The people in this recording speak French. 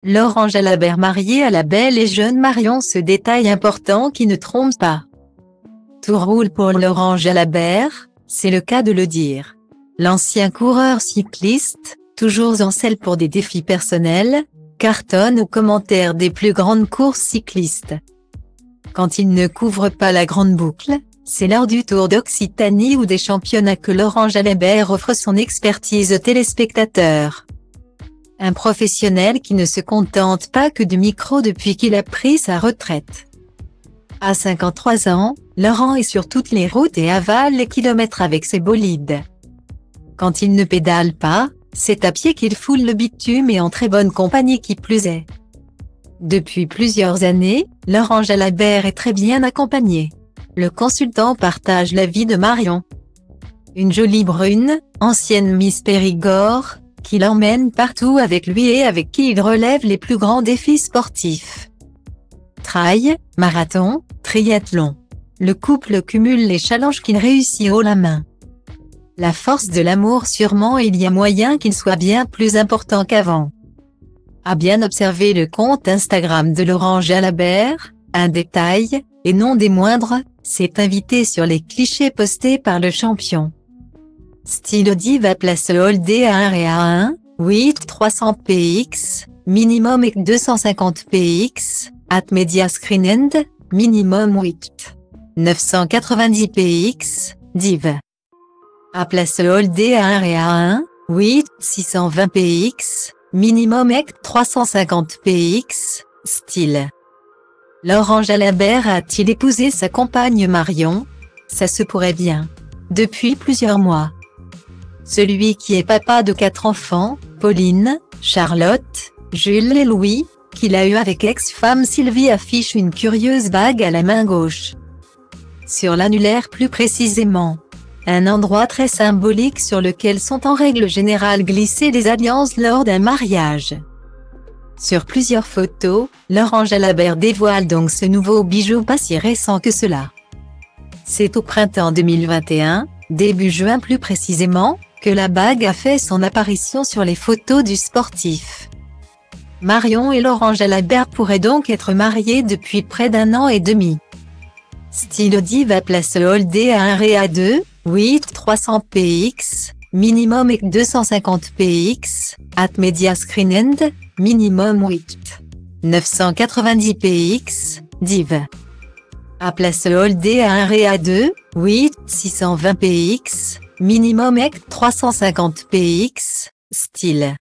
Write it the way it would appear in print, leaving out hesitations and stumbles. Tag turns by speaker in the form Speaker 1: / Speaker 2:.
Speaker 1: Laurent Jalabert marié à la belle et jeune Marion, ce détail important qui ne trompe pas. Tout roule pour Laurent Jalabert, c'est le cas de le dire. L'ancien coureur cycliste, toujours en selle pour des défis personnels, cartonne aux commentaires des plus grandes courses cyclistes. Quand il ne couvre pas la grande boucle, c'est lors du Tour d'Occitanie ou des championnats que Laurent Jalabert offre son expertise aux téléspectateurs. Un professionnel qui ne se contente pas que du micro depuis qu'il a pris sa retraite. À 53 ans, Laurent est sur toutes les routes et avale les kilomètres avec ses bolides. Quand il ne pédale pas, c'est à pied qu'il foule le bitume et en très bonne compagnie qui plus est. Depuis plusieurs années, Laurent Jalabert est très bien accompagné. Le consultant partage la vie de Marion. Une jolie brune, ancienne Miss Périgord, qui l'emmène partout avec lui et avec qui il relève les plus grands défis sportifs. Trail, marathon, triathlon. Le couple cumule les challenges qu'il réussit haut la main. La force de l'amour, sûrement il y a moyen qu'il soit bien plus important qu'avant. À bien observer le compte Instagram de Laurent Jalabert, un détail, et non des moindres, s'est invité sur les clichés postés par le champion. Style diva place holdé à 1 et à 1, 8 300 px, minimum et 250 px, at media screen end, minimum 8 990 px, div. À place holdé à 1 et à 1, 8 620 px, minimum et 350 px, style. Laurent Jalabert a-t-il épousé sa compagne Marion? Ça se pourrait bien. Depuis plusieurs mois. Celui qui est papa de 4 enfants, Pauline, Charlotte, Jules et Louis, qu'il a eu avec ex-femme Sylvie, affiche une curieuse bague à la main gauche. Sur l'annulaire plus précisément. Un endroit très symbolique sur lequel sont en règle générale glissées les alliances lors d'un mariage. Sur plusieurs photos, Laurent Jalabert dévoile donc ce nouveau bijou pas si récent que cela. C'est au printemps 2021, début juin plus précisément, que la bague a fait son apparition sur les photos du sportif. Marion et Laurent Jalabert pourraient donc être mariés depuis près d'1 an et demi. Style diva place holdé à 1 et à 2, 8 300 px, minimum et 250 px, at media screen end, minimum 8 990 px, div. À place holdé à 1 et à 2, 8 620 px, minimum et 350 px, style.